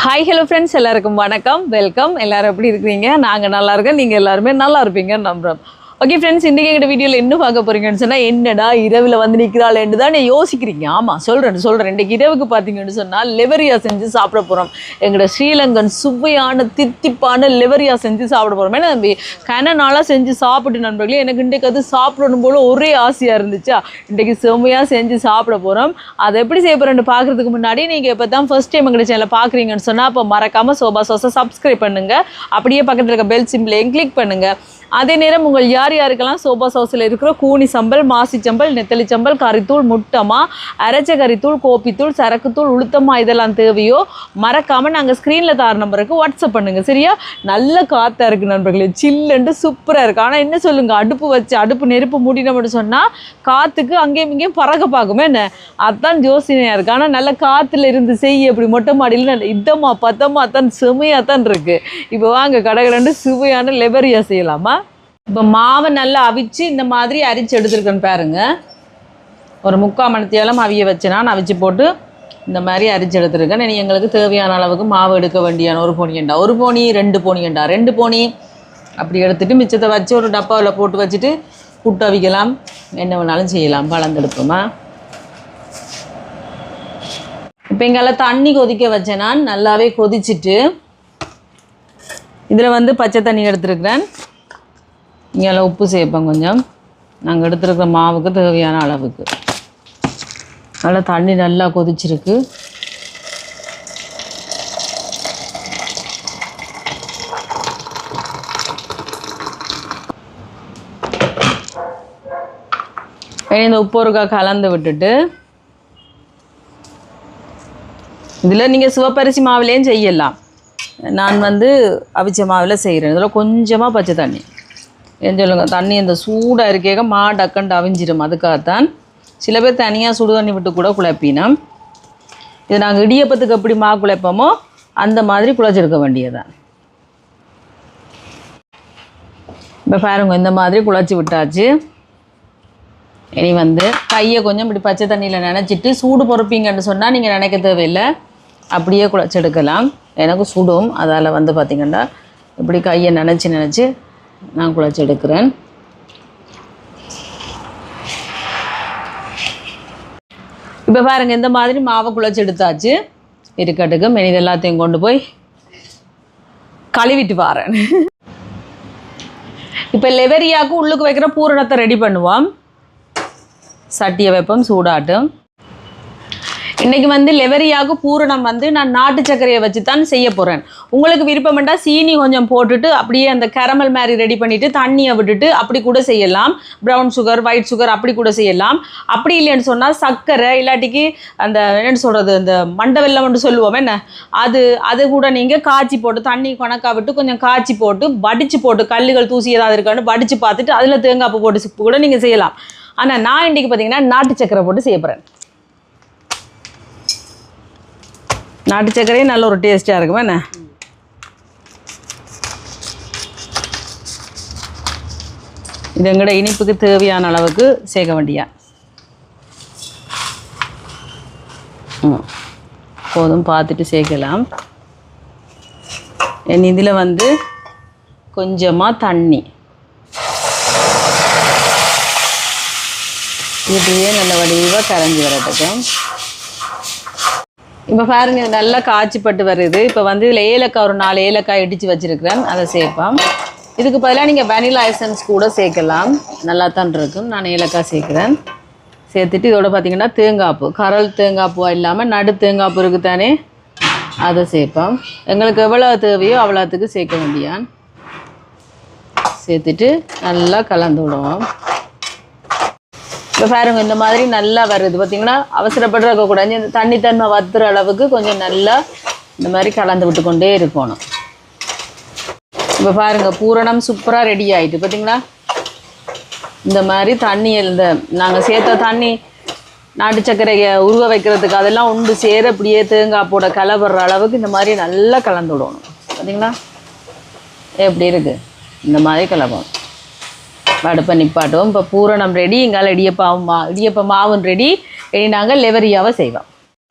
Hi hello friends, எல்லாருக்கும் வணக்கம், welcome. எல்லாரும் எப்படி இருக்கிறீங்க? நாங்கள் நல்லா இருக்கோம், நீங்கள் எல்லாருமே நல்லா இருப்பீங்கன்னு நம்புகிறோம். ஓகே ஃப்ரெண்ட்ஸ், இன்றைக்கி எங்கள் வீடியோவில் என்ன பார்க்க போகிறீங்கன்னு சொன்னால், என்னடா இரவில் வந்து நிற்கிறாள் என்று தான் யோசிக்கிறீங்க. ஆமாம், சொல்கிறேன். இன்றைக்கி இரவுக்கு பார்த்தீங்கன்னு சொன்னால் லெவரியா செஞ்சு சாப்பிட போகிறோம். எங்களோட ஸ்ரீலங்கன் சுவையான தித்திப்பான லெவரியா செஞ்சு சாப்பிட போகிறோம். ஏன்னா கன நாளாக செஞ்சு சாப்பிட்டு நண்பர்களே, எனக்கு இன்றைக்கு அது சாப்பிடணும் போல ஒரே ஆசையாக இருந்துச்சா, இன்றைக்கி செம்மையாக செஞ்சு சாப்பிட போகிறோம். அதை எப்படி செய்ய போகிறேன்னு பார்க்குறதுக்கு முன்னாடி நீங்கள் இப்போ தான் ஃபர்ஸ்ட் டைம் எங்கள் சேனலை பார்க்குறீங்கன்னு சொன்னால், அப்போ மறக்காமல் சோபா சோஸை சப்ஸ்கிரைப் பண்ணுங்கள். அப்படியே பக்கத்தில் இருக்க பெல் சிம்பிளையும் கிளிக் பண்ணுங்கள். அதே நேரம் உங்கள் யாருக்கெல்லாம் சோபா சோஸில் இருக்கிற கூனி சம்பல், மாசி சம்பல், நெத்தலி சம்பல், கறித்தூள், முட்டமா, அரைச்ச கறித்தூள், கோப்பித்தூள், சரக்குத்தூள், உளுத்தமா இதெல்லாம் தேவையோ மறக்காமல் நாங்கள் ஸ்க்ரீனில் தார நம்பருக்கு வாட்ஸ்அப் பண்ணுங்கள். சரியா? நல்ல காற்றாக இருக்குது நண்பர்களே, சில்லுண்டு சூப்பராக இருக்குது. ஆனால் என்ன சொல்லுங்கள், அடுப்பு நெருப்பு மூடினோம்னு சொன்னால் காற்றுக்கு அங்கேயும் இங்கேயும் பறக்க பார்க்குமே என்ன, அதுதான் யோசனையாக இருக்குது. ஆனால் நல்ல காற்றுல இருந்து செய்ய இப்படி மொட்டை மாடியில் இதமாக பத்தமாக தான் செமையாக தான் இருக்குது. இப்போ வாங்க கடகடண்டு சுவையான லெவரியா செய்யலாமா? இப்போ மாவை நல்லா அவிச்சு இந்த மாதிரி அரிச்சு எடுத்துருக்கேன்னு பாருங்க. ஒரு 3/4 மணித்தியாலம் அவிய வச்சுனா நான் அவிச்சு போட்டு இந்த மாதிரி அரிச்சு எடுத்துருக்கேன். இனி எங்களுக்கு தேவையான அளவுக்கு மாவு எடுக்க வேண்டியான ஒரு போனியண்டா, 2 போனி அப்படி எடுத்துகிட்டு மிச்சத்தை வச்சு ஒரு டப்பாவில் போட்டு வச்சுட்டு புட்டு அவிக்கலாம், என்ன வேணாலும் செய்யலாம். கலந்தெடுப்போமா? இப்போ எங்கெல்லாம் தண்ணி கொதிக்க வச்சேன், நான் நல்லாவே கொதிச்சுட்டு இதில் வந்து பச்சை தண்ணி எடுத்துருக்கிறேன். இங்கெல்லாம் உப்பு சேர்ப்பேன் கொஞ்சம், நாங்கள் எடுத்துருக்கிற மாவுக்கு தேவையான அளவுக்கு. நல்லா தண்ணி நல்லா கொதிச்சிருக்கு. இந்த உப்பு ஒருக்கா கலந்து விட்டுட்டு இதில் நீங்கள் சிவப்பரிசி மாவுலேயும் செய்யலாம். நான் வந்து அவிச்ச மாவில் செய்கிறேன். இதில் கொஞ்சமாக பச்சை தண்ணி ஏன் சொல்லுங்கள், தண்ணி இந்த சூடாக இருக்கேங்க மா டக்கண்டு அவிஞ்சிடும். அதுக்காகத்தான் சில பேர் தனியாக சுடு தண்ணி விட்டு கூட குழப்பினோம். இது நாங்கள் இடியப்பத்துக்கு எப்படி மா குழைப்போமோ அந்த மாதிரி குழைச்செடுக்க வேண்டியதான். இப்போ பாருங்க, இந்த மாதிரி குழைச்சி விட்டாச்சு. இனி வந்து கையை கொஞ்சம் இப்படி பச்சை தண்ணியில் நினச்சிட்டு, சூடு பொறுப்பீங்கன்னு சொன்னால் நீங்கள் நினைக்க தேவையில்லை, அப்படியே குழைச்செடுக்கலாம். எனக்கு சுடும், அதால் வந்து பார்த்திங்கன்னா இப்படி கையை நினச்சி நான் குழைச்சி எடுக்கிறேன். இப்போ பாருங்கள், இந்த மாதிரி மாவை குழைச்சி எடுத்தாச்சு. இருக்கட்டுக்கு மெனிது எல்லாத்தையும் கொண்டு போய் கழுவிட்டு வரேன். இப்போ லெவரியாவுக்கு உள்ளுக்கு வைக்கிற பூரணத்தை ரெடி பண்ணுவோம். சட்டியை வைப்போம் சூடாட்டும். இன்றைக்கி வந்து லெவரியாவுக்கு பூரணம் வந்து நான் நாட்டு சர்க்கரையை வச்சு தான் செய்ய போகிறேன். உங்களுக்கு விருப்பம்ண்டா சீனி கொஞ்சம் போட்டுட்டு அப்படியே அந்த கேரமல் மாதிரி ரெடி பண்ணிவிட்டு தண்ணியை விட்டுட்டு அப்படி கூட செய்யலாம். ப்ரௌன் சுகர், ஒயிட் சுகர் அப்படி கூட செய்யலாம். அப்படி இல்லைன்னு சொன்னால் சர்க்கரை இல்லாட்டிக்கு அந்த என்னென்னு சொல்கிறது, அந்த மண்டை வெல்லம்னு சொல்லுவோம் என்ன, அது கூட நீங்கள் காய்ச்சி போட்டு தண்ணி கணக்காக விட்டு கொஞ்சம் காய்ச்சி போட்டு வடித்து போட்டு கல்லுகள் தூசி ஏதாவது இருக்கான்னு வடித்து பார்த்துட்டு அதில் தேங்காய் பூ போட்டு கூட நீங்கள் செய்யலாம். ஆனால் நான் இன்றைக்கி பார்த்திங்கன்னா நாட்டு சர்க்கரை போட்டு செய்ய போகிறேன். நாட்டு சர்க்கரையும் நல்ல ஒரு டேஸ்ட்டாக இருக்குமா என்ன. இது எங்கட இனிப்புக்கு தேவையான அளவுக்கு சேர்க்க வேண்டியா போதும், பார்த்துட்டு சேர்க்கலாம். என் இதில் வந்து கொஞ்சமாக தண்ணி இப்படியே நல்ல வடிவாக கரைஞ்சி வரட்டும். இப்போ பாருங்க, இது நல்லா காய்ச்சிப்பட்டு வருது. இப்போ வந்து இதில் ஏலக்காய் ஒரு 4 ஏலக்காய் இடித்து வச்சுருக்கிறேன், அதை சேர்ப்போம். இதுக்கு பதிலாக நீங்கள் வெனிலா எசன்ஸ் கூட சேர்க்கலாம், நல்லா தான் இருக்கும். நான் ஏலக்காய் சேர்க்குறேன். சேர்த்துட்டு இதோட பார்த்திங்கன்னா தேங்காய்ப்பூ, கரல் தேங்காய்ப்பூ இல்லாமல் நடு தேங்காய்ப்பூ இருக்குது தானே, அதை சேர்ப்போம். எங்களுக்கு எவ்வளோ தேவையோ அவ்வளோத்துக்கு சேர்க்க வேண்டியான். சேர்த்துட்டு நல்லா கலந்து விடுவோம். இப்போ பாருங்க, இந்த மாதிரி நல்லா வருது பார்த்திங்கன்னா. அவசரப்பட்டு இருக்கக்கூடாது, இந்த தண்ணி வத்துற அளவுக்கு கொஞ்சம் நல்லா இந்த மாதிரி கலந்து விட்டு கொண்டே இருக்கணும். இப்போ பாருங்கள், பூரணம் சூப்பராக ரெடி ஆகிட்டு பார்த்திங்களா. இந்த மாதிரி தண்ணி நாங்கள் சேர்த்த தண்ணி நாட்டு சர்க்கரையை உருவ வைக்கிறதுக்கு அதெல்லாம் உண்டு சேர அப்படியே தேங்காய் போட கலவர அளவுக்கு இந்த மாதிரி நல்லா கலந்து விடணும். பார்த்திங்களா எப்படி இருக்குது, இந்த மாதிரி கலப்போம். அடுப்பை நிப்பாட்டுவோம். இப்போ பூரணம் ரெடி, இங்கால இடியப்ப மாவும் ரெடி. இனி நாங்கள் லெவரியாவை செய்வோம்.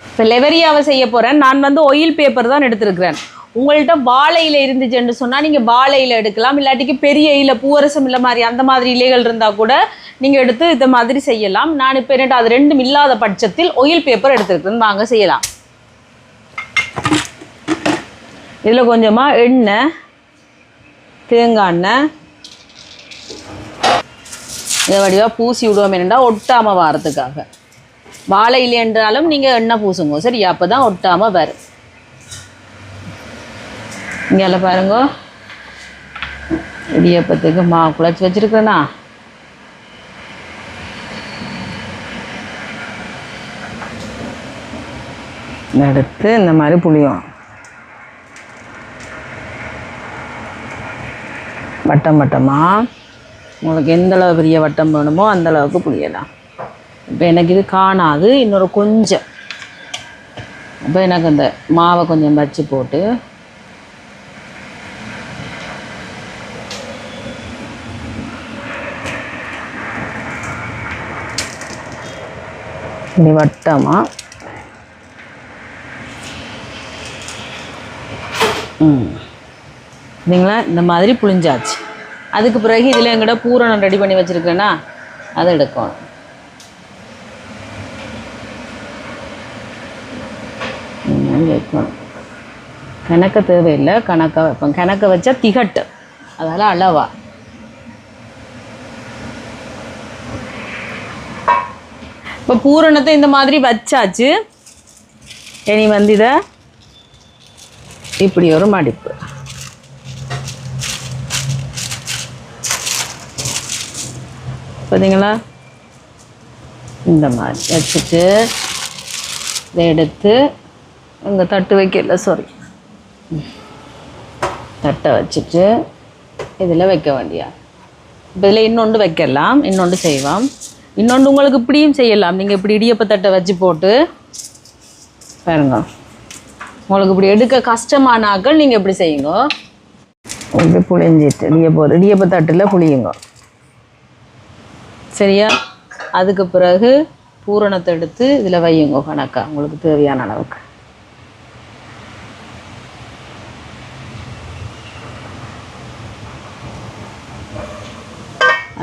இப்போ லெவரியாவை செய்ய போகிறேன். நான் வந்து ஆயில் பேப்பர் தான் எடுத்துருக்கிறேன். உங்கள்கிட்ட வாழை இலை இருந்துச்சுன்னு சொன்னால் நீங்கள் வாழை இலை எடுக்கலாம். இல்லாட்டிக்கு பெரிய இலை பூவரசம் இல்லை மாதிரி அந்த மாதிரி இலைகள் இருந்தால் கூட நீங்கள் எடுத்து இந்த மாதிரி செய்யலாம். நான் இப்போ என்னட்டு அது ரெண்டும் இல்லாத பட்சத்தில் ஆயில் பேப்பர் எடுத்துருக்குறேன். வாங்க செய்யலாம். இதில் கொஞ்சமாக எண்ணெய், தேங்காய் எண்ணெய் இதை வடிவாக பூசி விடுவோம். என்னென்னா ஒட்டாமல் வாரத்துக்காக. வாழை இலை என்றாலும் நீங்கள் எண்ணெய் பூசுங்க சரியா, அப்போ தான் ஒட்டாமல் வரும். இங்கே பாருங்க, இடியப்பத்துக்கு மாவு குழச்சி வச்சுருக்கேண்ணா. எடுத்து இந்த மாதிரி புளியும் வட்டம் வட்டமாக உங்களுக்கு எந்த அளவு பெரிய வட்டம் வேணுமோ அந்த அளவுக்கு புளியலாம். இப்போ எனக்கு இது காணாது, இன்னொரு கொஞ்சம். அப்போ எனக்கு அந்த மாவை கொஞ்சம் வச்சு போட்டு இப்படி வட்டமாக இல்லைங்களா இந்த மாதிரி புளிஞ்சாச்சு. அதுக்கு பிறகு இதில் எங்கிட்ட பூரணம் ரெடி பண்ணி வச்சுருக்கேன்னா அதை எடுக்கணும். வைக்கணும். கணக்க தேவையில்லை, கணக்காக வைப்போம். கணக்க வச்சா திகட்டு, அதால் அளவா. இப்போ பூரணத்தை இந்த மாதிரி வச்சாச்சு. இனி வந்து இதை இப்படி ஒரு மடிப்பு. பார்த்தீங்களா, இந்த மாதிரி வச்சுட்டு இதை எடுத்து இங்கே தட்டு வைக்கல, சாரி, தட்டை வச்சுட்டு இதில் வைக்க வேண்டியா. இப்போ இதில் இன்னொன்று வைக்கலாம், இன்னொன்று செய்வோம். இன்னொன்று உங்களுக்கு இப்படியும் செய்யலாம். நீங்கள் இப்படி இடியப்ப தட்டை வச்சு போட்டு பாருங்க. உங்களுக்கு இப்படி எடுக்க கஷ்டமான ஆக்கள் நீங்கள் இப்படி செய்யுங்க. இப்படி புளிஞ்சிட்டு இடியப்ப தட்டில் புளியுங்க சரியா. அதுக்கு பிறகு பூரணத்தை எடுத்து இதில் வையுங்க கணக்கா உங்களுக்கு தேவையான அளவுக்கு.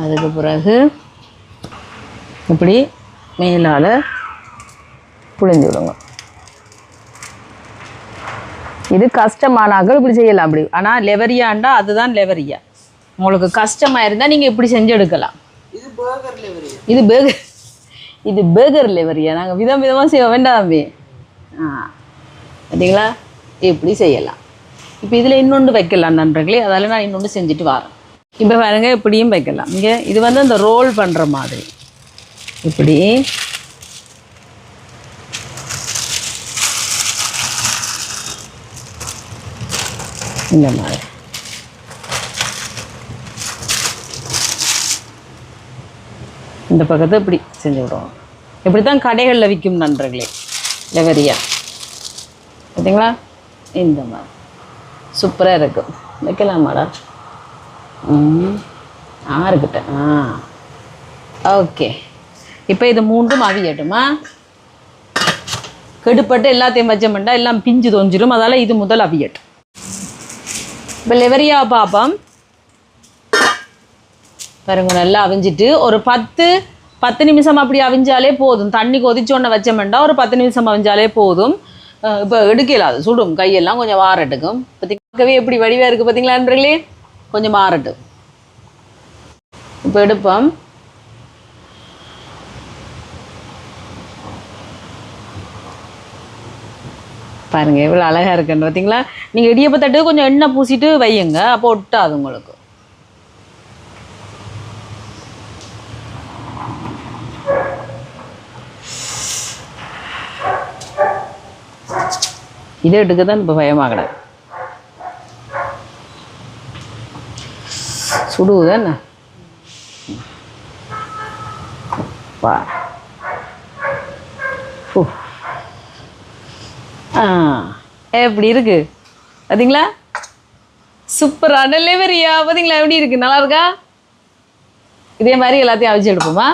அதுக்கு பிறகு இப்படி மேலால் புளிஞ்சு விடுங்க. இது கஷ்டமானாக்கள் இப்படி செய்யலாம் அப்படி. ஆனால் லெவரியாண்டா அதுதான் லெவரியா. உங்களுக்கு கஷ்டமாக இருந்தால் நீங்கள் இப்படி செஞ்சு எடுக்கலாம். இது பேர்கர் லெவரியா. நாங்கள் விதம் விதமாக செய்வோம் வேண்டாம் தம்பி. பார்த்தீங்களா, இப்படி செய்யலாம். இப்போ இதில் இன்னொன்று வைக்கலாம் நண்பர்களே, அதால் நான் இன்னொன்று செஞ்சுட்டு வரேன். இப்போ பாருங்க, இப்படியும் வைக்கலாம். இங்கே இது வந்து அந்த ரோல் பண்ணுற மாதிரி இப்படி இந்த மாதிரி இந்த பக்கத்தை இப்படி செஞ்சு விடுவோம். இப்படி தான் கடைகளில் விற்கும் நண்பர்களே லெவரியா. பார்த்தீங்களா, இந்த மாதிரி சூப்பராக இருக்கும். வைக்கலாமாடா? இருக்குட்ட. ஓகே. இப்போ இது மூன்றும் அவியட்டுமா. கெடுப்பட்டு எல்லாத்தையும் வச்சோம்னா எல்லாம் பிஞ்சு தொஞ்சிடும். அதால் இது முதல் அவியட்டும். இப்போ லெவரியா பார்ப்போம் பாருங்க. நல்லா அவிஞ்சிட்டு ஒரு 10 நிமிஷம் அப்படி அவிஞ்சாலே போதும். தண்ணி கொதிச்சோன்ன வச்சோம்னா ஒரு 10 நிமிஷம் அவிஞ்சாலே போதும். இப்போ எடுக்கல, அது சுடும், கையெல்லாம் கொஞ்சம் வாரட்டுக்கும். பார்க்கவே எப்படி வடிவாக இருக்குது பார்த்தீங்களான்றீங்களே, கொஞ்சம் மாறட்டும். இப்போ எடுப்போம். பாருங்க எவ்வளோ அழகாக இருக்குன்னு பார்த்தீங்களா. நீங்கள் இடியப்ப தட்டு கொஞ்சம் எண்ணெய் பூசிட்டு வையுங்க, அப்போ ஒட்டாது உங்களுக்கு. இதை எடுக்க தான் இப்போ பயமாகல. சுடுவது என்ன பா. எப்படி இருக்கு பார்த்தீங்களா, சூப்பரான லெவரியா. பார்த்தீங்களா எப்படி இருக்கு, நல்லா இருக்கா. இதே மாதிரி எல்லாத்தையும் அவிச்சு எடுப்போமா.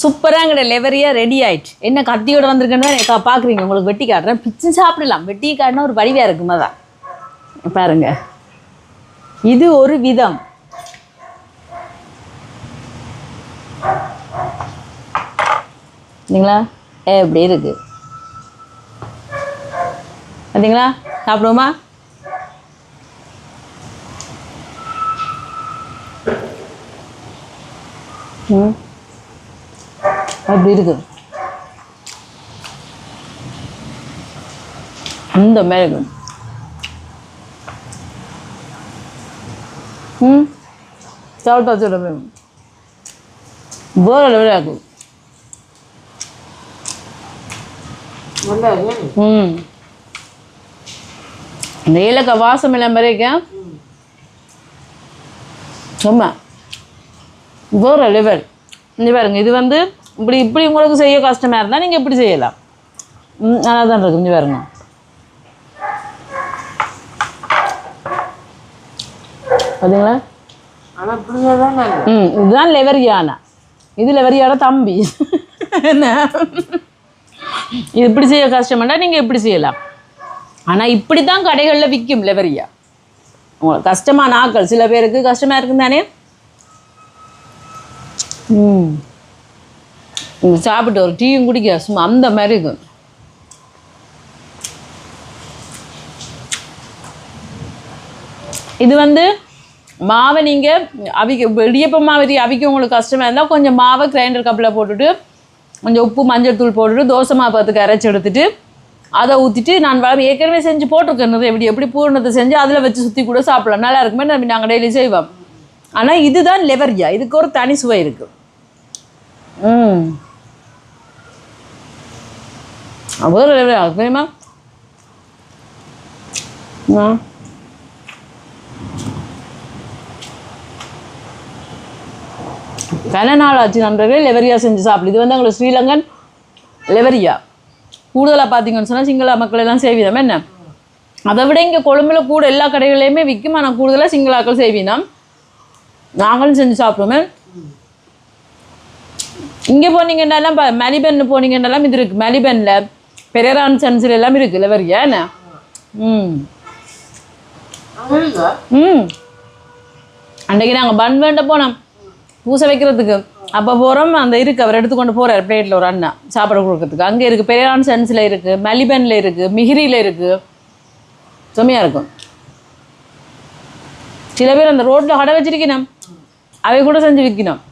சூப்பராக எங்கட லெவரியா ரெடி ஆயிடுச்சு. என்ன கத்தியோட வந்திருக்கேன்னு பார்க்குறீங்க, உங்களுக்கு வெட்டி காட்டுறேன். பிச்சு சாப்பிடலாம். வெட்டி காட்டினா ஒரு வடிவாக இருக்குமா தான் பாருங்க. இது ஒரு விதம். சரிங்களா? எப்படி இருக்கு பார்த்தீங்களா? சாப்பிடுவோமா? அப்படி இருக்கு. அந்த மாதிரி இருக்கு. சாப்பிட்டா சொல்ல போற லெவலாக இருக்கு. இந்த ஏலக்காய் வாசம் எல்லாம் வரைக்கும் சும்மா போற லெவல். இந்த பாருங்க, இது வந்து இப்படி உங்களுக்கு செய்ய கஷ்டமாக இருந்தால் நீங்கள் இப்படி செய்யலாம். நல்லா தான் இருக்கு. கொஞ்சம் பாருங்க. பார்த்தீங்களா? இதுதான் லெவரியானா. இது லெவரியாட தம்பி. என்ன இது இப்படி செய்ய கஷ்டமாட்டா நீங்கள் இப்படி செய்யலாம். ஆனால் இப்படி தான் கடைகளில் விற்கும் லெவரியா. உங்களுக்கு கஷ்டமான ஆக்கள் சில பேருக்கு கஷ்டமாக இருக்கும் தானே. சாப்பிட்டு ஒரு டீயும் குடிக்க சும்மா அந்த மாதிரி இருக்கும். இது வந்து மாவை நீங்கள் இடியப்ப மாவு அவிக்க உங்களுக்கு கஷ்டமாக இருந்தால் கொஞ்சம் மாவை கிரைண்டர் கப்பில் போட்டுட்டு கொஞ்சம் உப்பு மஞ்சள் தூள் போட்டுட்டு தோசை மாவு பார்த்துக்கு அரைச்சி எடுத்துட்டு அதை ஊற்றிட்டு நான் ஏற்கனவே செஞ்சு போட்டிருக்கேன். எப்படி பூரணத்தை செஞ்சு அதில் வச்சு சுற்றி கூட சாப்பிடலாம். நல்லா இருக்குமே. நாங்கள் டெய்லி செய்வோம். ஆனால் இதுதான் லெவரியா. இதுக்கு ஒரு தனி சுவை இருக்குது. வேறு லெவலியா தெரியுமா? பல நாள் ஆச்சு நண்பர்களே லெவரியா செஞ்சு சாப்பிடு. இது வந்து எங்களுக்கு ஸ்ரீலங்கன் லெவரியா. கூடுதலாக பார்த்தீங்கன்னு சொன்னால் சிங்கள மக்கள் எல்லாம் செய்வீதம். என்ன அதை விட இங்கே கொழும்புல கூட எல்லா கடைகளையுமே விற்கும். ஆனால் கூடுதலாக சிங்களாக்கள் செய்வீனம். நாங்களும் செஞ்சு சாப்பிடுவோமே. இங்கே போனீங்கன்னாலாம் மெலிபன் போனீங்கன்னாலாம் இது இருக்குது. மெலிபனில் பெரேரான் சென்ஸில் எல்லாம் இருக்குது லெவரியா. என்ன அன்றைக்கு நாங்கள் பன் வேண்ட போனோம் பூசை வைக்கிறதுக்கு. அப்போ போகிறோம். அந்த இருக்குது, அவர் எடுத்துக்கொண்டு போகிறார் பிளேட்டில் ஒரு அண்ணா சாப்பாடு கொடுக்கறதுக்கு. அங்கே இருக்குது, பெரேரான் சென்ஸில் இருக்குது, மெலிபனில் இருக்குது, மிஹிரியில் இருக்குது. செம்மையாக இருக்கும். சில பேர் அந்த ரோட்டில் கடை வச்சிருக்கணும், அவை கூட செஞ்சு விற்கணும்.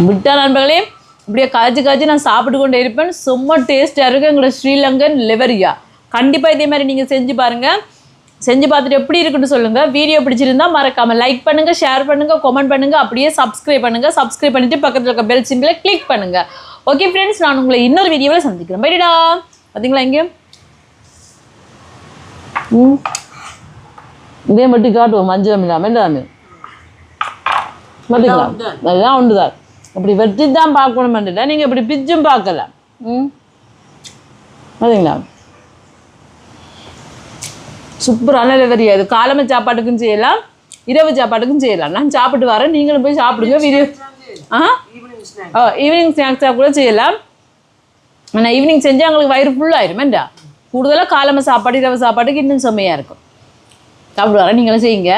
விட்டா நண்பர்களே இப்படியே காய்ச்சி நான் சாப்பிட்டு கொண்டே இருப்பேன். சும்மா டேஸ்ட்டாக இருக்குது எங்களோட ஸ்ரீலங்கன் லெவரியா. கண்டிப்பாக இதே மாதிரி நீங்கள் செஞ்சு பாருங்கள். செஞ்சு பார்த்துட்டு எப்படி இருக்குன்னு சொல்லுங்கள். வீடியோ பிடிச்சிருந்தா மறக்காமல் லைக் பண்ணுங்கள், ஷேர் பண்ணுங்கள், கமெண்ட் பண்ணுங்கள், அப்படியே சப்ஸ்கிரைப் பண்ணுங்கள். சப்ஸ்கிரைப் பண்ணிவிட்டு பக்கத்தில் இருக்க பெல் சிம்பிளை கிளிக் பண்ணுங்கள். ஓகே ஃப்ரெண்ட்ஸ், நான் உங்களை இன்னொரு வீடியோவில் சந்திக்கிறேன். பைடா. பார்த்தீங்களா இங்கே இதே மட்டும் காட்டுவோம் மஞ்சள் இல்லாமல் எல்லாமே. பார்த்தீங்களா? அதுதான் ஒன்று தான். அப்படி வெட்டி தான் பார்க்கணுமென்றுல நீங்கள் இப்படி பிச்சும் பார்க்கலாம். பார்த்தீங்களா? சூப்பரான லெவரியா. இது காலமை சாப்பாட்டுக்கும் செய்யலாம், இரவு சாப்பாட்டுக்கும் செய்யலாம். நான் சாப்பிட்டு வரேன், நீங்களும் போய் சாப்பிடுங்க. வீடியோ ஈவினிங் ஸ்நாக்ஸாக கூட செய்யலாம். ஆனால் ஈவினிங் செஞ்சால் எங்களுக்கு வயிறு ஃபுல்லாகிடும். ஏண்டா கூடுதலாக காலமை சாப்பாடு இரவு சாப்பாட்டுக்கு இன்னும் செம்மையாக இருக்கும். சாப்பிட்டு வரேன், நீங்களும் செய்யுங்க.